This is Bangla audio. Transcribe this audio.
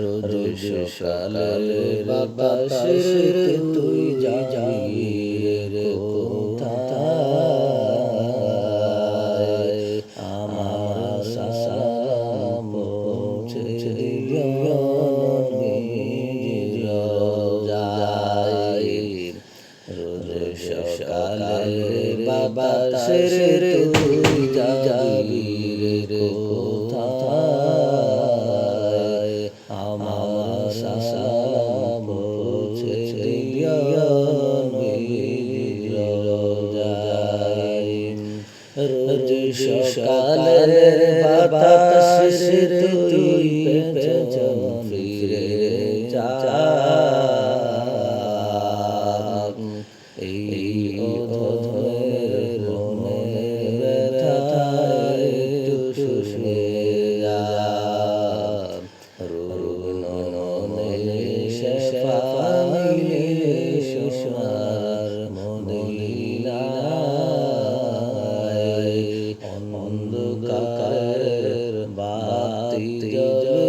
রোজ সকালের বাতাসের তুই যাবি রে কোথায়, আমার সালাম পৌঁছে দিও নবীর রওজায়। রোজ সকালের বাতাসের তুই যাবি রে কোথায়, আমার সালাম পৌঁছে দিও নবীর রওজায়। রোজ সকালের বাতাসের তুই পেছন ফিরে যা, এই অধমের মনের ব্যথা একটু শুনে যা। রুননে শেফা নিলে সোনার মদিনায়, অন্ধকারের বাতি জ্বলে